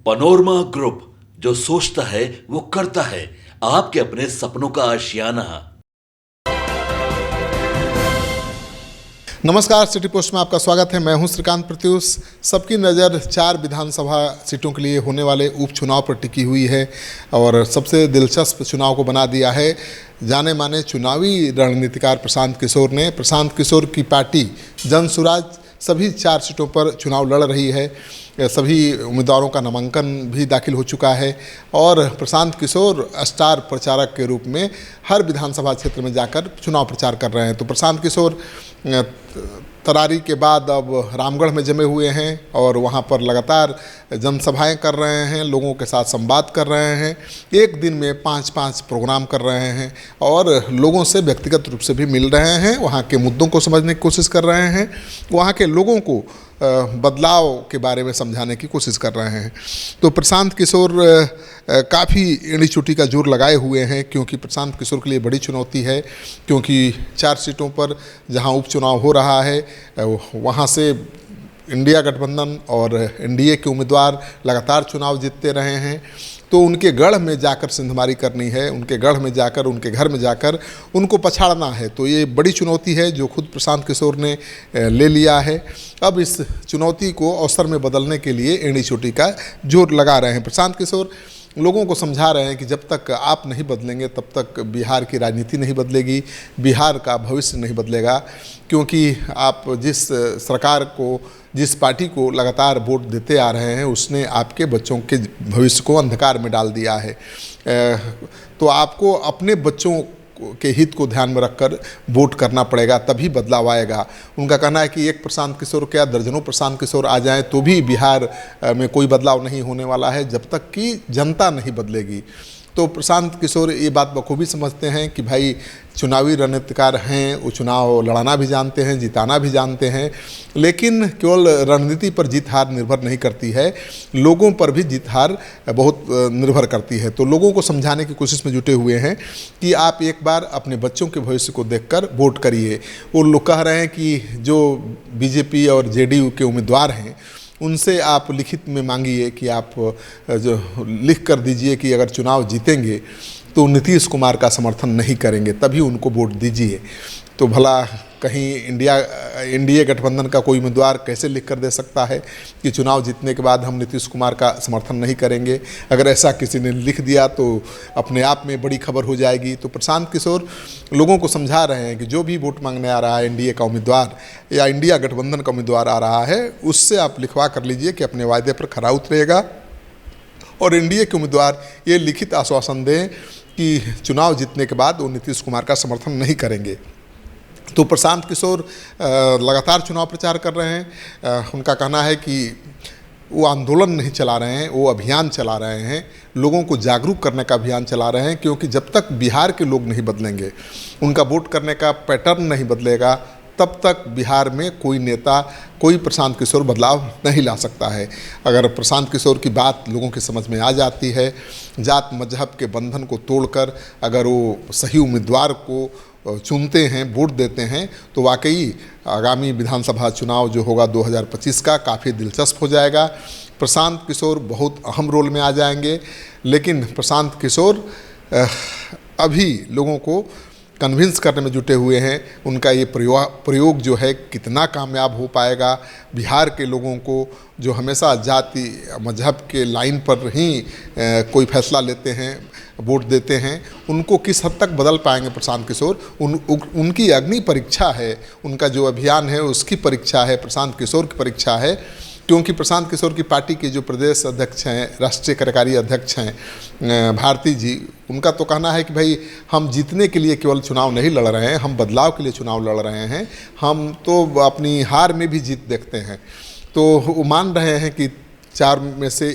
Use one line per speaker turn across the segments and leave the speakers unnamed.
Panorama group, जो सोचता है वो करता है। आपके अपने सपनों का आशियाना।
नमस्कार, सिटी पोस्ट में आपका स्वागत है। मैं हूं श्रीकांत प्रत्युष। सबकी नज़र 4 विधानसभा सीटों के लिए होने वाले उपचुनाव पर टिकी हुई है और सबसे दिलचस्प चुनाव को बना दिया है जाने माने चुनावी रणनीतिकार प्रशांत किशोर ने। प्रशांत किशोर की पार्टी जनसुराज सभी 4 सीटों पर चुनाव लड़ रही है। सभी उम्मीदवारों का नामांकन भी दाखिल हो चुका है और प्रशांत किशोर स्टार प्रचारक के रूप में हर विधानसभा क्षेत्र में जाकर चुनाव प्रचार कर रहे हैं। तो प्रशांत किशोर तरारी के बाद अब रामगढ़ में जमे हुए हैं और वहां पर लगातार जनसभाएं कर रहे हैं, लोगों के साथ संवाद कर रहे हैं। एक दिन में 5-5 प्रोग्राम कर रहे हैं और लोगों से व्यक्तिगत रूप से भी मिल रहे हैं, वहां के मुद्दों को समझने की कोशिश कर रहे हैं, वहां के लोगों को बदलाव के बारे में समझाने की कोशिश कर रहे हैं। तो प्रशांत किशोर काफ़ी एड़ी चोटी का जोर लगाए हुए हैं, क्योंकि प्रशांत किशोर के लिए बड़ी चुनौती है, क्योंकि 4 सीटों पर जहां उपचुनाव हो रहा है वहां से इंडिया गठबंधन और एनडीए के उम्मीदवार लगातार चुनाव जीतते रहे हैं। तो उनके गढ़ में जाकर सिंधमारी करनी है, उनके गढ़ में जाकर, उनके घर में जाकर उनको पछाड़ना है। तो ये बड़ी चुनौती है जो खुद प्रशांत किशोर ने ले लिया है। अब इस चुनौती को अवसर में बदलने के लिए एड़ी चोटी का जोर लगा रहे हैं। प्रशांत किशोर लोगों को समझा रहे हैं कि जब तक आप नहीं बदलेंगे तब तक बिहार की राजनीति नहीं बदलेगी, बिहार का भविष्य नहीं बदलेगा, क्योंकि आप जिस सरकार को, जिस पार्टी को लगातार वोट देते आ रहे हैं उसने आपके बच्चों के भविष्य को अंधकार में डाल दिया है। तो आपको अपने बच्चों के हित को ध्यान में रखकर वोट करना पड़ेगा, तभी बदलाव आएगा। उनका कहना है कि एक प्रशांत किशोर क्या दर्जनों प्रशांत किशोर आ जाएं तो भी बिहार में कोई बदलाव नहीं होने वाला है जब तक कि जनता नहीं बदलेगी। तो प्रशांत किशोर ये बात बखूबी समझते हैं कि भाई चुनावी रणनीतिकार हैं, वो चुनाव लड़ना भी जानते हैं, जिताना भी जानते हैं, लेकिन केवल रणनीति पर जीत हार निर्भर नहीं करती है, लोगों पर भी जीत हार बहुत निर्भर करती है। तो लोगों को समझाने की कोशिश में जुटे हुए हैं कि आप एक बार अपने बच्चों के भविष्य को देखकर वोट करिए। वो लोग कह रहे हैं कि जो बीजेपी और जेडीयू के उम्मीदवार हैं उनसे आप लिखित में मांगिए कि आप जो लिख कर दीजिए कि अगर चुनाव जीतेंगे तो नीतीश कुमार का समर्थन नहीं करेंगे, तभी उनको वोट दीजिए। तो भला कहीं एनडीए गठबंधन का कोई उम्मीदवार कैसे लिख कर दे सकता है कि चुनाव जीतने के बाद हम नीतीश कुमार का समर्थन नहीं करेंगे? अगर ऐसा किसी ने लिख दिया तो अपने आप में बड़ी खबर हो जाएगी। तो प्रशांत किशोर लोगों को समझा रहे हैं कि जो भी वोट मांगने आ रहा है एनडीए का उम्मीदवार या इंडिया गठबंधन का उम्मीदवार आ रहा है, उससे आप लिखवा कर लीजिए कि अपने वायदे पर खरा उतरेगा और एनडीए के उम्मीदवार ये लिखित आश्वासन दें कि चुनाव जीतने के बाद वो नीतीश कुमार का समर्थन नहीं करेंगे। तो प्रशांत किशोर लगातार चुनाव प्रचार कर रहे हैं। उनका कहना है कि वो आंदोलन नहीं चला रहे हैं, वो अभियान चला रहे हैं, लोगों को जागरूक करने का अभियान चला रहे हैं, क्योंकि जब तक बिहार के लोग नहीं बदलेंगे, उनका वोट करने का पैटर्न नहीं बदलेगा, तब तक बिहार में कोई नेता, कोई प्रशांत किशोर बदलाव नहीं ला सकता है। अगर प्रशांत किशोर की बात लोगों की समझ में आ जाती है, जात मजहब के बंधन को तोड़कर अगर वो सही उम्मीदवार को चुनते हैं, वोट देते हैं, तो वाकई आगामी विधानसभा चुनाव जो होगा 2025 का काफ़ी दिलचस्प हो जाएगा। प्रशांत किशोर बहुत अहम रोल में आ जाएंगे, लेकिन प्रशांत किशोर अभी लोगों को कन्विंस करने में जुटे हुए हैं। उनका ये प्रयोग जो है कितना कामयाब हो पाएगा, बिहार के लोगों को जो हमेशा जाति मजहब के लाइन पर ही कोई फैसला लेते हैं, वोट देते हैं, उनको किस हद तक बदल पाएंगे प्रशांत किशोर, उनकी अग्नि परीक्षा है। उनका जो अभियान है उसकी परीक्षा है, प्रशांत किशोर की परीक्षा है, क्योंकि प्रशांत किशोर की पार्टी के जो प्रदेश अध्यक्ष हैं, राष्ट्रीय कार्यकारी अध्यक्ष हैं भारती जी, उनका तो कहना है कि भाई हम जीतने के लिए केवल चुनाव नहीं लड़ रहे हैं, हम बदलाव के लिए चुनाव लड़ रहे हैं, हम तो अपनी हार में भी जीत देखते हैं। तो वो मान रहे हैं कि 4 में से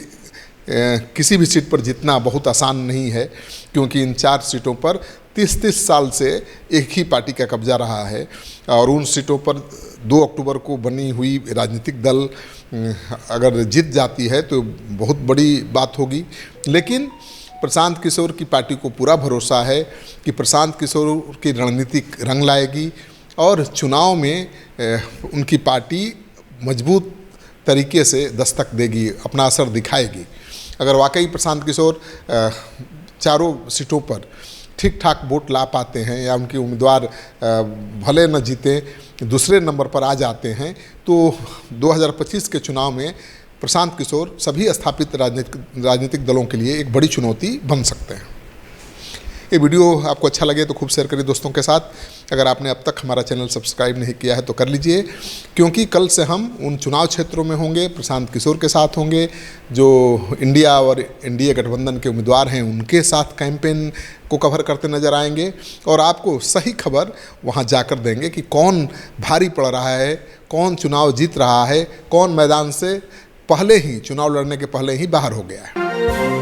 किसी भी सीट पर जीतना बहुत आसान नहीं है, क्योंकि इन 4 सीटों पर 30-30 साल से एक ही पार्टी का कब्जा रहा है और उन सीटों पर 2 अक्टूबर को बनी हुई राजनीतिक दल अगर जीत जाती है तो बहुत बड़ी बात होगी। लेकिन प्रशांत किशोर की पार्टी को पूरा भरोसा है कि प्रशांत किशोर की रणनीतिक रंग लाएगी और चुनाव में उनकी पार्टी मजबूत तरीके से दस्तक देगी, अपना असर दिखाएगी। अगर वाकई प्रशांत किशोर चारों सीटों पर ठीक ठाक वोट ला पाते हैं या उनके उम्मीदवार भले न जीते दूसरे नंबर पर आ जाते हैं तो 2025 के चुनाव में प्रशांत किशोर सभी स्थापित राजनीतिक दलों के लिए एक बड़ी चुनौती बन सकते हैं। ये वीडियो आपको अच्छा लगे तो खूब शेयर करिए दोस्तों के साथ। अगर आपने अब तक हमारा चैनल सब्सक्राइब नहीं किया है तो कर लीजिए, क्योंकि कल से हम उन चुनाव क्षेत्रों में होंगे, प्रशांत किशोर के साथ होंगे, जो इंडिया और एनडीए गठबंधन के उम्मीदवार हैं उनके साथ कैंपेन को कवर करते नजर आएंगे और आपको सही खबर वहां जाकर देंगे कि कौन भारी पड़ रहा है, कौन चुनाव जीत रहा है, कौन मैदान से पहले ही चुनाव लड़ने के पहले ही बाहर हो गया है।